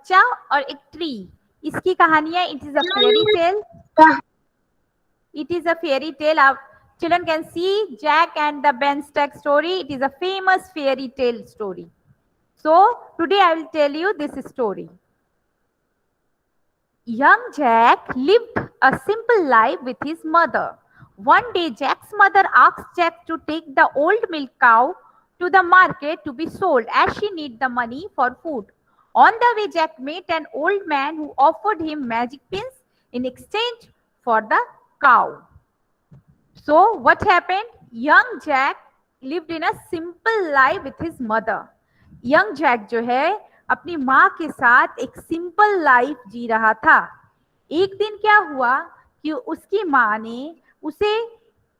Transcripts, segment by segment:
बच्चा और एक ट्री, इसकी कहानी है. It is a fairy tale. It is a fairy tale. Our children can see Jack and the Beanstalk story. It is a famous fairy tale story. So today I will tell you this story. Young Jack lived a simple life with his mother. One day Jack's mother asked Jack to take the old milk cow to the market to be sold as she needed the money for food. On the way Jack met an old man who offered him magic pins in exchange for the cow. So what happened? Young Jack lived in a simple life with his mother. Young Jack जो है अपनी माँ के साथ एक simple life जी रहा था. एक दिन क्या हुआ कि उसकी माँ ने उसे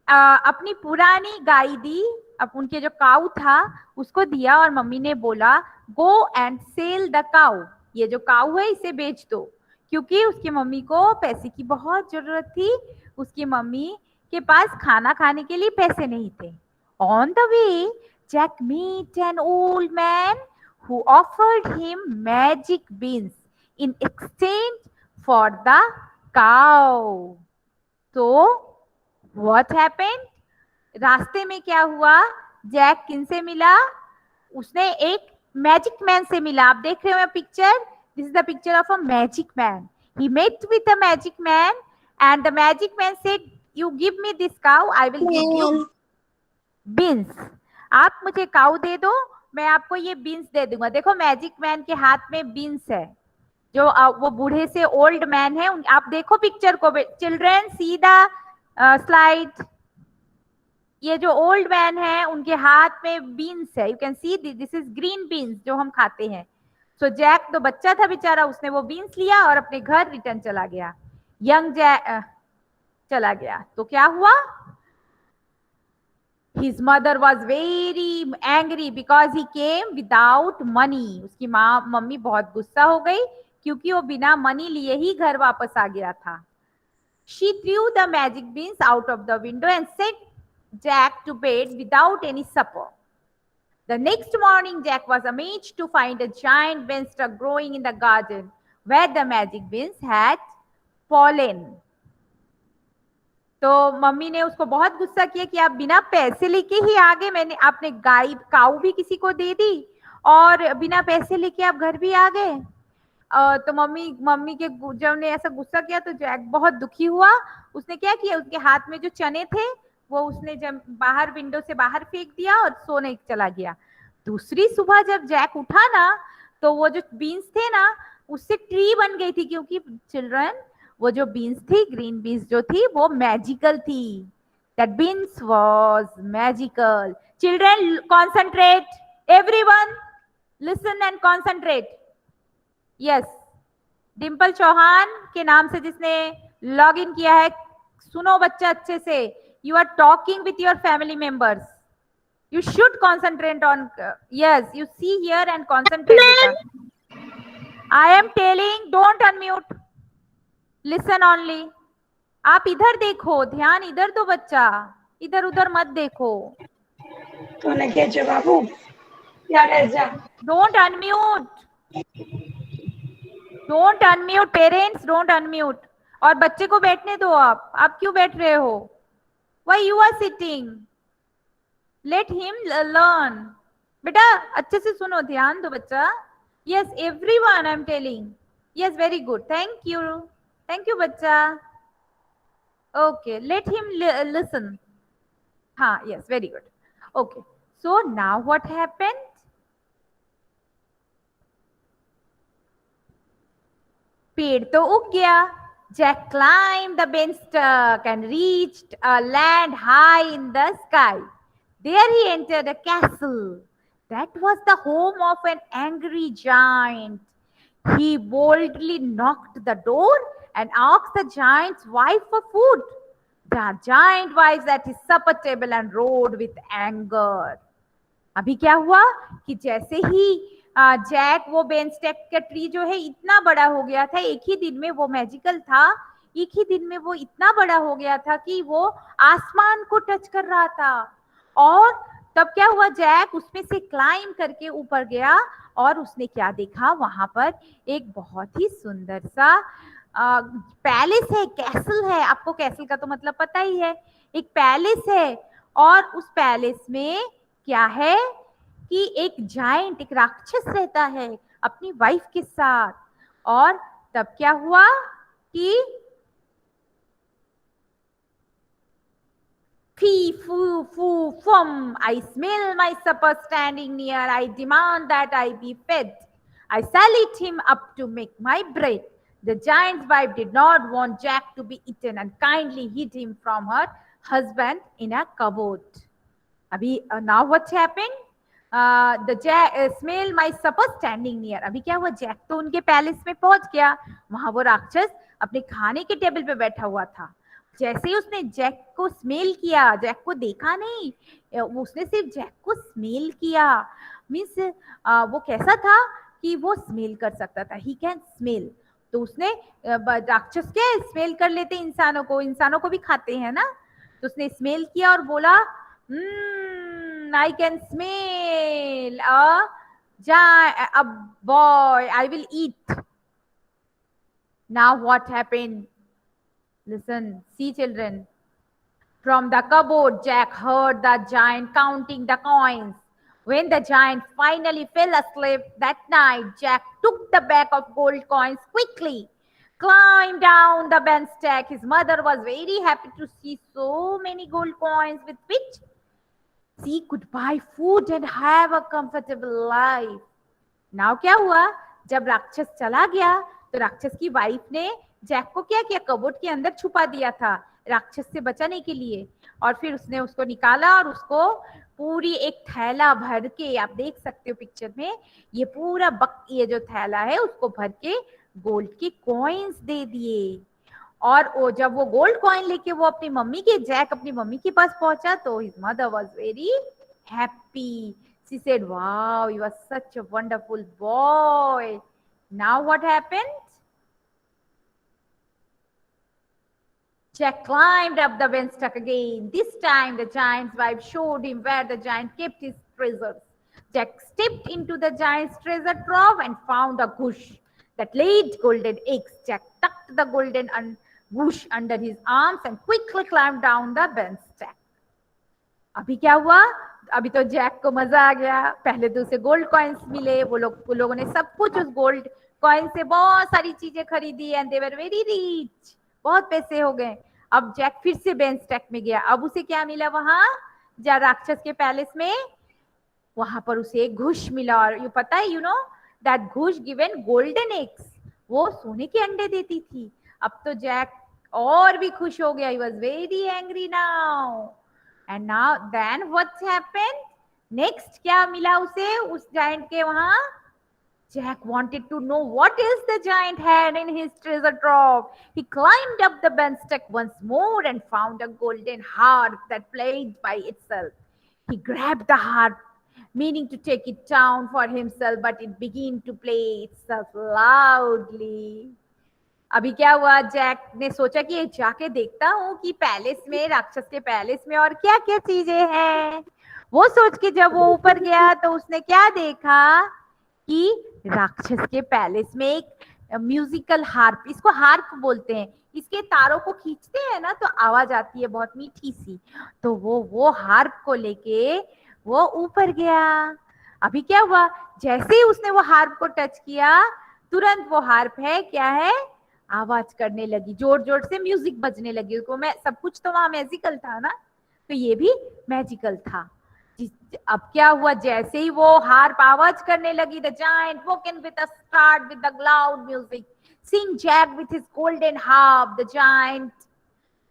अपनी पुरानी गाय दी. अब उनके जो काऊ था उसको दिया और मम्मी ने बोला गो एंड सेल द काऊ. ये जो काऊ है इसे बेच दो, क्योंकि उसकी मम्मी को पैसे की बहुत जरूरत थी. उसकी मम्मी के पास खाना खाने के लिए पैसे नहीं थे. On the way Jack meet an old man who offered him magic beans in exchange for the cow. So what happened? रास्ते में क्या हुआ? जैक किनसे मिला? उसने एक मैजिक मैन से मिला. आप देख रहे हो picture. This is the picture of a magic man. He met with a magic man and the magic man said, "You give me this cow, I will give you beans." आप मुझे काऊ दे दो, मैं आपको ये बीन्स दे दूंगा. देखो magic man के हाथ में बीन्स है. जो वो बूढ़े से ओल्ड मैन है. आप देखो पिक्चर को. Children see the slide. ये जो ओल्ड मैन है उनके हाथ में बीन्स है. You can see this is green beans जो हम खाते हैं. सो जैक तो बच्चा था बेचारा, उसने वो बीन्स लिया और अपने घर रिटर्न चला गया. यंग जैक चला गया तो क्या हुआ? His mother was very angry because he came without money. उसकी मम्मी बहुत गुस्सा हो गई क्योंकि वो बिना मनी लिए ही घर वापस आ गया था. She threw the magic beans out of the window and sent Jack to bed without any supper. The next morning, Jack was amazed to find a giant beanstalk growing in the garden where the magic beans had fallen. तो mummy ने उसको बहुत गुस्सा किया कि आप बिना पैसे लेके ही आ गए. मैंने आपने गाय काऊ भी किसी को दे दी और बिना पैसे लेके आप घर भी आ गए. तो मम्मी के जब ने ऐसा गुस्सा किया तो जैक बहुत दुखी हुआ. उसने क्या किया? उसके हाथ में जो चने थे वो उसने जब बाहर विंडो से बाहर फेंक दिया और सोने चला गया. दूसरी सुबह जब जैक उठा ना तो वो जो बीन्स थे ना उससे ट्री बन गई थी, क्योंकि चिल्ड्रन वो जो बीन्स थी, ग्रीन बीन्स जो थी वो मैजिकल थी. That beans was magical. Children concentrate. Everyone listen and concentrate. Yes, Dimple Chauhan के नाम से जिसने लॉग इन किया है, सुनो बच्चा अच्छे से. You are talking with your family members. You should concentrate on, yes, you see here and concentrate beta. I am telling don't unmute, listen only. आप इधर देखो, ध्यान इधर दो बच्चा, इधर उधर मत देखो. तो ने के जो बाबू यार ऐसा don't unmute parents, don't unmute. और बच्चे को बैठने दो. आप क्यों बैठ रहे हो? Why you are sitting? Let him learn. बेटा अच्छे से सुनो, ध्यान दो बच्चा. Yes, everyone I am telling. Yes, very good. Thank you बच्चा. Okay, let him listen. हाँ, yes, very good. Okay, so now what happened? पेड़ तो उग गया. Jack climbed the beanstalk and reached a land high in the sky. There he entered a castle. That was the home of an angry giant. He boldly knocked the door and asked the giant's wife for food. The giant wife at his supper table and roared with anger. अभी क्या हुआ कि जैसे ही Jack वो बेनस्टेक का tree जो है इतना बड़ा हो गया था. एक ही दिन में वो मैजिकल था. एक ही दिन में वो इतना बड़ा हो गया था कि वो आसमान को टच कर रहा था. और तब क्या हुआ, जैक उसमें से क्लाइम करके ऊपर गया और उसने क्या देखा, वहां पर एक बहुत ही सुंदर सा पैलेस है, कैसल है। आपको कैसल का तो मतलब पता ही है, एक पैलेस है। और उस पैलेस में क्या है कि एक जायंट, एक राक्षस रहता है अपनी वाइफ के साथ। और तब क्या हुआ कि fee, foo, foo, fum. I smell my supper standing near. I demand that I be fed. I sallied him up to make my bread. The giant's wife did not want Jack to be eaten and kindly hid him from her husband in a cupboard. अभी now what happened? The Jack smell my supper standing near. अभी क्या हुआ, Jack तो उनके palace में पहुंच गया, वहां वो राक्षस अपने खाने के टेबल पे बैठा हुआ था। जैसे ही उसने जैक को स्मेल किया, जैक को देखा नहीं, उसने सिर्फ जैक को स्मेल किया। मीन्स वो कैसा था कि वो स्मेल कर सकता था, ही कैन स्मेल। तो उसने राक्षस के स्मेल कर लेते इंसानों को भी खाते हैं ना। तो उसने स्मेल किया और बोला, I can smell a boy. I will eat. Now what happened? Listen, see children. From the cupboard, Jack heard the giant counting the coins. When the giant finally fell asleep that night, Jack took the bag of gold coins quickly, climbed down the bench stack. His mother was very happy to see so many gold coins with which she could buy food and have a comfortable life. Now क्या हुआ, जब राक्षस चला गया तो राक्षस की wife ने जैक को क्या किया, कबोर्ड के अंदर छुपा दिया था राक्षस से बचाने के लिए। और फिर उसने उसको निकाला और उसको पूरी एक थैला भर के, आप देख सकते हो पिक्चर में, ये पूरा ये जो थैला है उसको भर के गोल्ड के कॉइन्स दे दिए। और वो जब वो गोल्ड कॉइन लेके वो अपनी मम्मी के, जैक अपनी मम्मी के पास पहुंचा तो his mother was very happy. She said, wow, you are such a wonderful boy. Now what happened? Jack climbed up the beanstalk again. This time the giant's wife showed him where the giant kept his treasures. Jack stepped into the giant's treasure trove and found a goose that laid golden eggs. Jack tucked the golden goose under his arms and quickly climbed down the beanstalk. अभी क्या हुआ, अभी तो Jack को मजा आ गया। पहले तो उसे गोल्ड कॉइन्स मिले, वो लोगों ने सब कुछ उस गोल्ड कॉइन से बहुत सारी चीजें खरीदी and they were very rich, बहुत पैसे हो गए। अब जैक फिर से बेंस्टैक में गया। अब उसे क्या मिला वहां, जा राक्षस के पैलेस में, वहां पर उसे एक घुश मिला। और यू पता है, you know that goose given golden eggs, वो सोने के अंडे देती थी। अब तो जैक और भी खुश हो गया, he was very angry now. And now then what happened? Next क्या मिला उसे उस giant के वहां? Jack wanted to know what else the giant had in his treasure trove. He climbed up the beanstalk once more and found a golden harp that played by itself. He grabbed the harp, meaning to take it down for himself, but it began to play itself loudly. अभी क्या हुआ, Jack ने सोचा कि जाके देखता हूँ कि पैलेस में, राक्षस के पैलेस में और क्या क्या चीजें हैं। वो सोच के जब वो ऊपर गया तो उसने क्या देखा कि राक्षस के पैलेस में एक म्यूजिकल हार्प, इसको हार्प बोलते हैं, इसके तारों को खींचते हैं ना तो आवाज आती है बहुत मीठी सी। तो वो हार्प को लेके वो ऊपर गया। अभी क्या हुआ, जैसे ही उसने वो हार्प को टच किया, तुरंत वो हार्प है क्या है, आवाज करने लगी, जोर जोर से म्यूजिक बजने लगी। उसको मैं सब कुछ तो वहां मैजिकल था ना, तो ये भी मैजिकल था। अब क्या हुआ, जैसे ही वो हार्प आवाज करने लगी, the giant woken with a start with the loud music, seeing Jack with his golden harp, the giant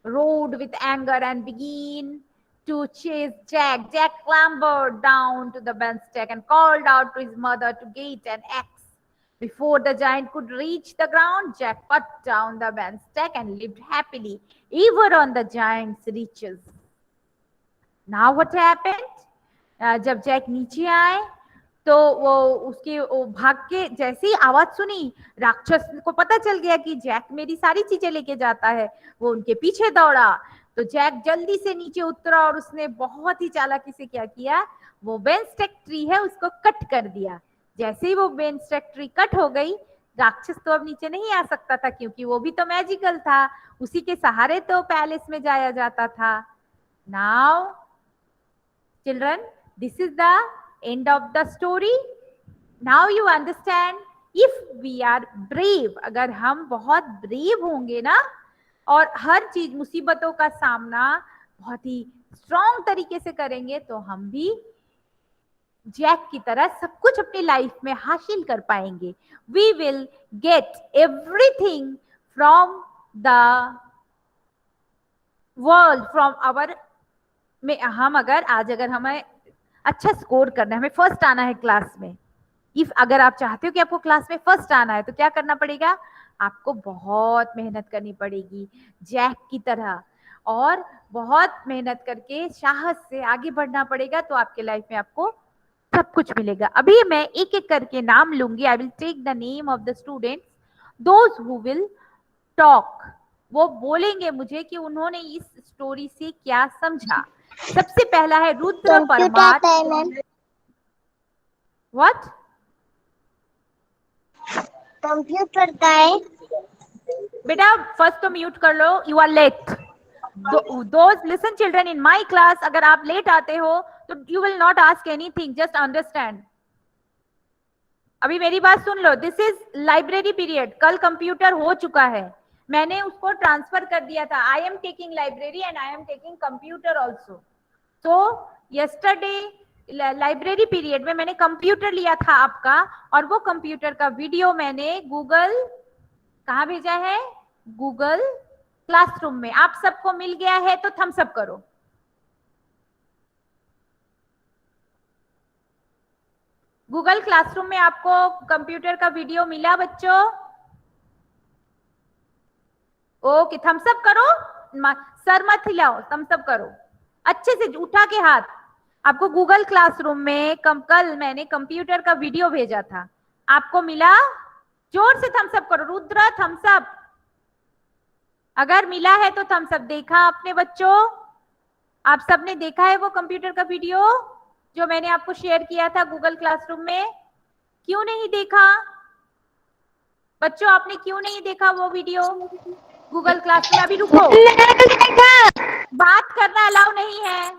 roared with anger and began to chase Jack. Jack clambered down to the beanstalk and called out to his mother to get an axe. Before the giant could reach the ground, Jack cut down the beanstalk and lived happily ever on the giant's riches. Now what happened? जब Jack नीचे आए तो वो उसके भाग के, जैसे ही आवाज सुनी, राक्षस को पता चल गया कि जैक मेरी सारी चीजें लेके जाता है। वो उनके पीछे दौड़ा, तो जैक जल्दी से नीचे उतरा और उसने बहुत ही चालाकी से क्या किया, वो बेंस्टेक ट्री है उसको कट कर दिया। जैसे ही वो बेंस्टेक ट्री कट हो गई, राक्षस तो अब नीचे नहीं आ सकता था क्योंकि वो भी तो मैजिकल था, उसी के सहारे तो पैलेस में जाया जाता था। Now children, this is the end of the story. Now you understand, if we are brave, अगर हम बहुत ब्रेव होंगे ना और हर चीज मुसीबतों का सामना बहुत ही स्ट्रॉन्ग तरीके से करेंगे, तो हम भी जैक की तरह सब कुछ अपनी लाइफ में हासिल कर पाएंगे। We will get everything from the world, from our में। हम अगर हमें अच्छा स्कोर करना है, हमें फर्स्ट आना है क्लास में, इफ अगर आप चाहते हो कि आपको क्लास में फर्स्ट आना है, तो क्या करना पड़ेगा, आपको बहुत मेहनत करनी पड़ेगी जैक की तरह, और बहुत मेहनत करके साहस से आगे बढ़ना पड़ेगा, तो आपके लाइफ में आपको सब कुछ मिलेगा। अभी मैं एक एक करके नाम लूंगी। I will take the name of the students, those who will talk. वो बोलेंगे मुझे कि उन्होंने इस स्टोरी से क्या समझा। सबसे पहला है रुद्र परमार। व्हाट? कंप्यूटर का है बेटा फर्स्ट तो म्यूट कर लो, you are late. Those listen children, in my class अगर आप लेट आते हो तो you will not ask anything, just understand. अभी मेरी बात सुन लो, दिस इज लाइब्रेरी पीरियड। कल कंप्यूटर हो चुका है, मैंने उसको ट्रांसफर कर दिया था। I am taking library and I am taking computer also. तो यस्टरडे लाइब्रेरी पीरियड में मैंने कंप्यूटर लिया था आपका, और वो कंप्यूटर का वीडियो मैंने गूगल कहाँ भेजा है, गूगल क्लासरूम में। आप सबको मिल गया है तो थम्स अप करो। गूगल क्लासरूम में आपको कंप्यूटर का वीडियो मिला बच्चों? ओके, थम्स अप करो, सर मत हिलाओ, थम्स अप करो अच्छे से उठा के हाथ। आपको गूगल क्लासरूम में कल मैंने कंप्यूटर का वीडियो भेजा था, आपको मिला? जोर से थम्स अप करो, रुद्र थम्स अप। अगर मिला है तो थम्स अप। देखा आपने बच्चों? आप सबने देखा है वो कंप्यूटर का वीडियो जो मैंने आपको शेयर किया था गूगल क्लासरूम में? क्यों नहीं देखा बच्चों? आपने क्यों नहीं देखा वो वीडियो गूगल क्लासरूम में? अभी रुको, बात करना अलाउ नहीं है,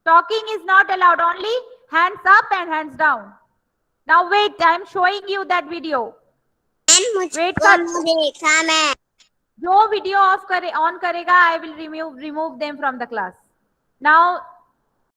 talking is not allowed, only hands up and hands down. Now wait, I am showing you that video. Wait कर, देखा मैं। जो वीडियो ऑन करेगा, I will remove them from the class. Now